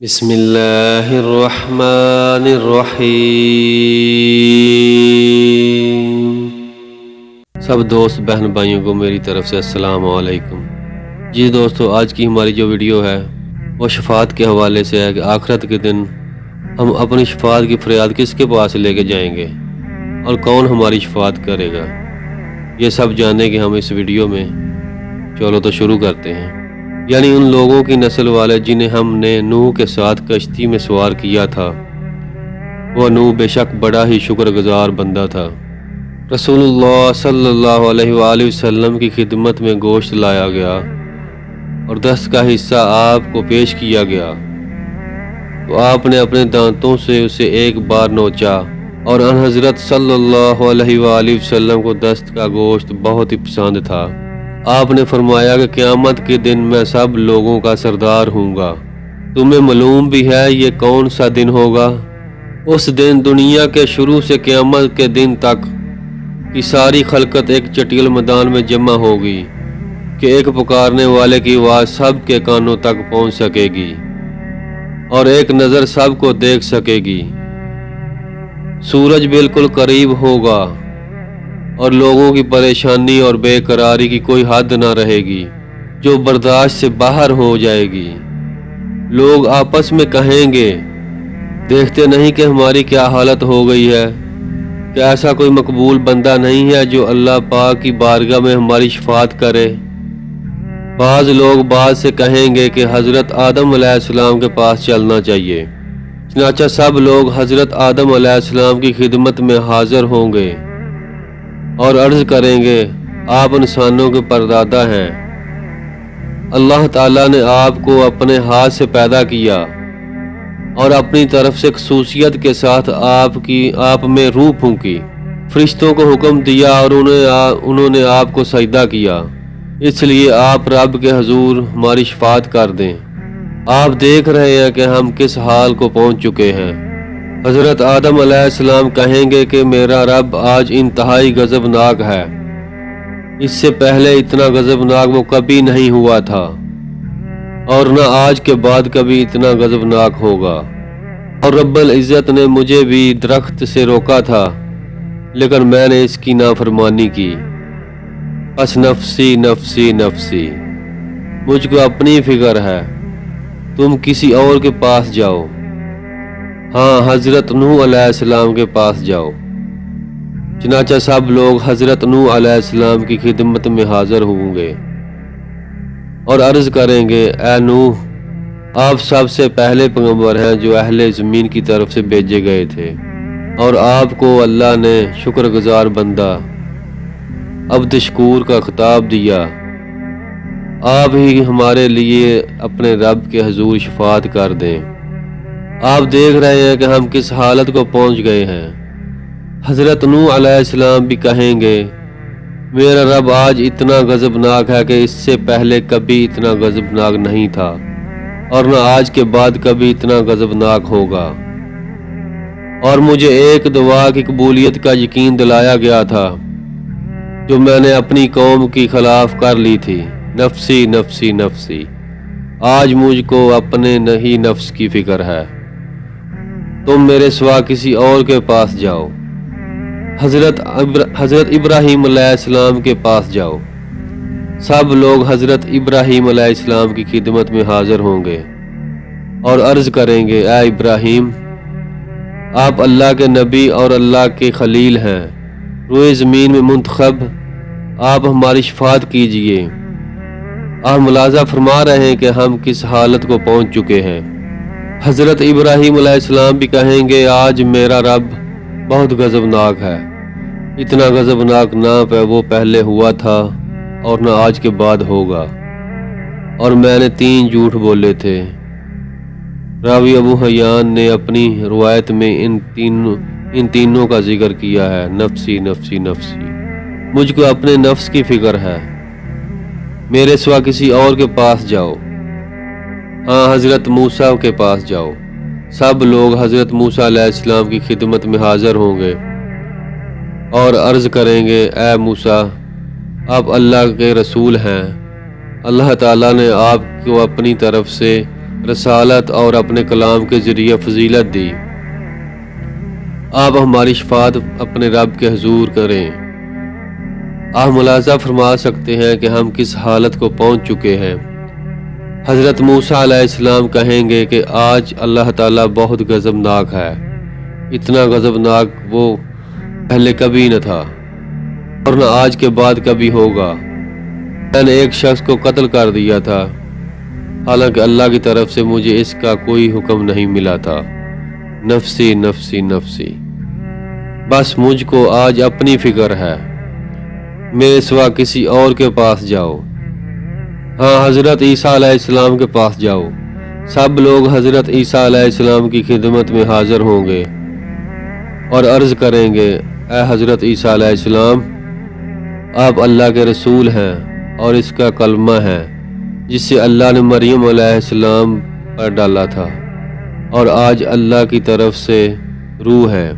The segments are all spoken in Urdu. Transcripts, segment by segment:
بسم اللہ الرحمن الرحیم۔ سب دوست بہن بھائیوں کو میری طرف سے السلام علیکم۔ جی دوستو، آج کی ہماری جو ویڈیو ہے وہ شفاعت کے حوالے سے ہے کہ آخرت کے دن ہم اپنی شفاعت کی فریاد کس کے پاس لے کے جائیں گے اور کون ہماری شفاعت کرے گا، یہ سب جانیں گے ہم اس ویڈیو میں۔ چلو تو شروع کرتے ہیں۔ یعنی ان لوگوں کی نسل والے جنہیں ہم نے نوح کے ساتھ کشتی میں سوار کیا تھا، وہ نوح بے شک بڑا ہی شکر گزار بندہ تھا۔ رسول اللہ صلی اللہ علیہ وآلہ وسلم کی خدمت میں گوشت لایا گیا اور دست کا حصہ آپ کو پیش کیا گیا تو آپ نے اپنے دانتوں سے اسے ایک بار نوچا، اور ان حضرت صلی اللہ علیہ وآلہ وسلم کو دست کا گوشت بہت ہی پسند تھا۔ آپ نے فرمایا کہ قیامت کے دن میں سب لوگوں کا سردار ہوں گا۔ تمہیں معلوم بھی ہے یہ کون سا دن ہوگا؟ اس دن دنیا کے شروع سے قیامت کے دن تک کی ساری خلقت ایک چٹیل میدان میں جمع ہوگی کہ ایک پکارنے والے کی آواز سب کے کانوں تک پہنچ سکے گی اور ایک نظر سب کو دیکھ سکے گی۔ سورج بالکل قریب ہوگا اور لوگوں کی پریشانی اور بے قراری کی کوئی حد نہ رہے گی، جو برداشت سے باہر ہو جائے گی۔ لوگ آپس میں کہیں گے، دیکھتے نہیں کہ ہماری کیا حالت ہو گئی ہے، کہ ایسا کوئی مقبول بندہ نہیں ہے جو اللہ پاک کی بارگاہ میں ہماری شفاعت کرے۔ بعض لوگ بعض سے کہیں گے کہ حضرت آدم علیہ السلام کے پاس چلنا چاہیے۔ چنانچہ سب لوگ حضرت آدم علیہ السلام کی خدمت میں حاضر ہوں گے اور عرض کریں گے، آپ انسانوں کے پردادا ہیں۔ اللہ تعالیٰ نے آپ کو اپنے ہاتھ سے پیدا کیا اور اپنی طرف سے خصوصیت کے ساتھ آپ میں روح پھونکی۔ فرشتوں کو حکم دیا اور انہوں نے آپ کو سجدہ کیا، اس لیے آپ رب کے حضور ہماری شفاعت کر دیں۔ آپ دیکھ رہے ہیں کہ ہم کس حال کو پہنچ چکے ہیں۔ حضرت آدم علیہ السلام کہیں گے کہ میرا رب آج انتہائی غضبناک ہے، اس سے پہلے اتنا غضبناک وہ کبھی نہیں ہوا تھا اور نہ آج کے بعد کبھی اتنا غضبناک ہوگا۔ اور رب العزت نے مجھے بھی درخت سے روکا تھا لیکن میں نے اس کی نافرمانی کی، بس نفسی نفسی نفسی، مجھ کو اپنی فکر ہے، تم کسی اور کے پاس جاؤ۔ ہاں، حضرت نوح علیہ السلام کے پاس جاؤ۔ چنانچہ سب لوگ حضرت نوح علیہ السلام کی خدمت میں حاضر ہوں گے اور عرض کریں گے، اے نوح، آپ سب سے پہلے پیغمبر ہیں جو اہل زمین کی طرف سے بھیجے گئے تھے، اور آپ کو اللہ نے شکر گزار بندہ، عبد شکور کا خطاب دیا۔ آپ ہی ہمارے لیے اپنے رب کے حضور شفاعت کر دیں۔ آپ دیکھ رہے ہیں کہ ہم کس حالت کو پہنچ گئے ہیں۔ حضرت نوح علیہ السلام بھی کہیں گے، میرا رب آج اتنا غضبناک ہے کہ اس سے پہلے کبھی اتنا غضبناک نہیں تھا اور نہ آج کے بعد کبھی اتنا غضبناک ہوگا۔ اور مجھے ایک دعا کی قبولیت کا یقین دلایا گیا تھا جو میں نے اپنی قوم کی خلاف کر لی تھی، نفسی نفسی نفسی۔ آج مجھ کو اپنے نہیں نفس کی فکر ہے، تم میرے سوا کسی اور کے پاس جاؤ۔ حضرت ابراہیم علیہ السلام کے پاس جاؤ۔ سب لوگ حضرت ابراہیم علیہ السلام کی خدمت میں حاضر ہوں گے اور عرض کریں گے، اے ابراہیم، آپ اللہ کے نبی اور اللہ کے خلیل ہیں، روئے زمین میں منتخب، آپ ہماری شفاعت کیجئے۔ آپ ملاحظہ فرما رہے ہیں کہ ہم کس حالت کو پہنچ چکے ہیں۔ حضرت ابراہیم علیہ السلام بھی کہیں گے، آج میرا رب بہت غضبناک ہے، اتنا غضبناک نہ وہ پہلے ہوا تھا اور نہ آج کے بعد ہوگا، اور میں نے 3 جھوٹ بولے تھے۔ راوی ابو حیان نے اپنی روایت میں ان تینوں کا ذکر کیا ہے، نفسی نفسی نفسی، مجھ کو اپنے نفس کی فکر ہے، میرے سوا کسی اور کے پاس جاؤ۔ ہاں، حضرت موسیٰ کے پاس جاؤ۔ سب لوگ حضرت موسیٰ علیہ السلام کی خدمت میں حاضر ہوں گے اور عرض کریں گے، اے موسیٰ، آپ اللہ کے رسول ہیں، اللہ تعالیٰ نے آپ کو اپنی طرف سے رسالت اور اپنے کلام کے ذریعے فضیلت دی۔ آپ ہماری شفاعت اپنے رب کے حضور کریں۔ آپ ملاحظہ فرما سکتے ہیں کہ ہم کس حالت کو پہنچ چکے ہیں۔ حضرت موسیٰ علیہ السلام کہیں گے کہ آج اللہ تعالیٰ بہت غضبناک ہے، اتنا غضبناک وہ پہلے کبھی نہ تھا اور نہ آج کے بعد کبھی ہوگا۔ میں نے ایک شخص کو قتل کر دیا تھا، حالانکہ اللہ کی طرف سے مجھے اس کا کوئی حکم نہیں ملا تھا۔ نفسی نفسی نفسی، بس مجھ کو آج اپنی فکر ہے، میرے سوا کسی اور کے پاس جاؤ۔ ہاں، حضرت عیسیٰ علیہ السلام کے پاس جاؤ۔ سب لوگ حضرت عیسیٰ علیہ السلام کی خدمت میں حاضر ہوں گے اور عرض کریں گے، اے حضرت عیسیٰ علیہ السلام، آپ اللہ کے رسول ہیں اور اس کا کلمہ ہے جس سے اللہ نے مریم علیہ السلام پر ڈالا تھا، اور آج اللہ کی طرف سے روح ہے۔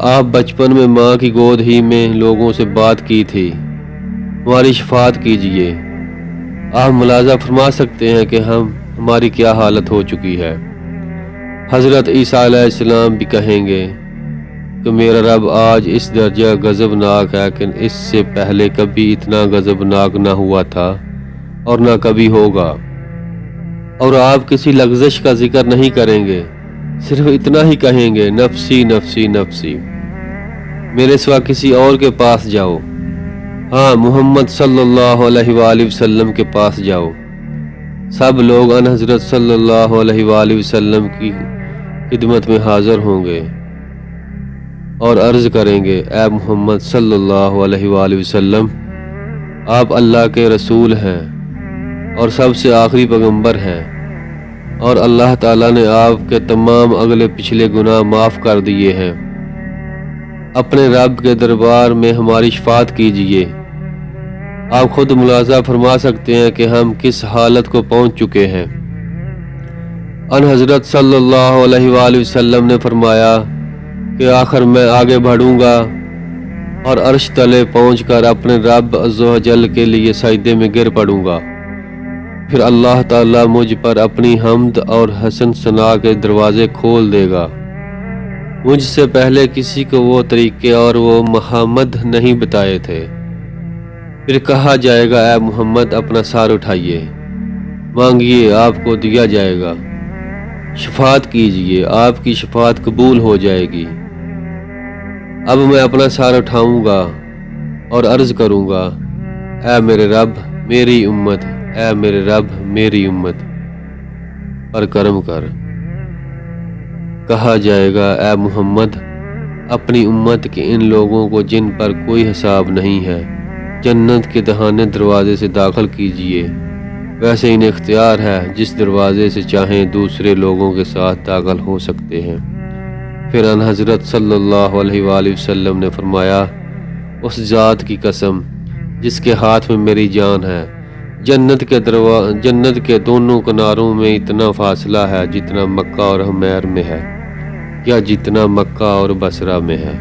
آپ بچپن میں ماں کی گود ہی میں لوگوں سے بات کی تھی، ہماری شفاعت کیجیے۔ آپ ملاحظہ فرما سکتے ہیں کہ ہماری کیا حالت ہو چکی ہے۔ حضرت عیسیٰ علیہ السلام بھی کہیں گے کہ میرا رب آج اس درجہ غضبناک ہے کہ اس سے پہلے کبھی اتنا غضبناک نہ ہوا تھا اور نہ کبھی ہوگا۔ اور آپ کسی لغزش کا ذکر نہیں کریں گے، صرف اتنا ہی کہیں گے، نفسی نفسی نفسی، میرے سوا کسی اور کے پاس جاؤ۔ ہاں، محمد صلی اللہ علیہ وآلہ وسلم کے پاس جاؤ۔ سب لوگ ان حضرت صلی اللہ علیہ وآلہ وسلم کی خدمت میں حاضر ہوں گے اور عرض کریں گے، اے محمد صلی اللہ علیہ وآلہ وسلم، آپ اللہ کے رسول ہیں اور سب سے آخری پیغمبر ہیں، اور اللہ تعالیٰ نے آپ کے تمام اگلے پچھلے گناہ معاف کر دیے ہیں۔ اپنے رب کے دربار میں ہماری شفاعت کیجیے۔ آپ خود ملاحظہ فرما سکتے ہیں کہ ہم کس حالت کو پہنچ چکے ہیں۔ ان حضرت صلی اللہ علیہ وآلہ وسلم نے فرمایا کہ آخر میں آگے بڑھوں گا اور عرش تلے پہنچ کر اپنے رب عز و جل کے لیے سجدے میں گر پڑوں گا۔ پھر اللہ تعالیٰ مجھ پر اپنی حمد اور حسن ثنا کے دروازے کھول دے گا۔ مجھ سے پہلے کسی کو وہ طریقے اور وہ محمد نہیں بتائے تھے۔ پھر کہا جائے گا، اے محمد، اپنا سار اٹھائیے، مانگیے، آپ کو دیا جائے گا، شفاعت کیجیے، آپ کی شفاعت قبول ہو جائے گی۔ اب میں اپنا سار اٹھاؤں گا اور عرض کروں گا، اے میرے رب میری امت، اے میرے رب میری امت پر کرم کر۔ کہا جائے گا، اے محمد، اپنی امت کے ان لوگوں کو جن پر کوئی حساب نہیں ہے جنت کے دہانے دروازے سے داخل کیجیے، ویسے انہیں اختیار ہے، جس دروازے سے چاہیں دوسرے لوگوں کے ساتھ داخل ہو سکتے ہیں۔ پھر ان حضرت صلی اللہ علیہ وآلہ وسلم نے فرمایا، اس ذات کی قسم جس کے ہاتھ میں میری جان ہے، جنت کے دونوں کناروں میں اتنا فاصلہ ہے جتنا مکہ اور حمیر میں ہے، یا جتنا مکہ اور بصرہ میں ہے۔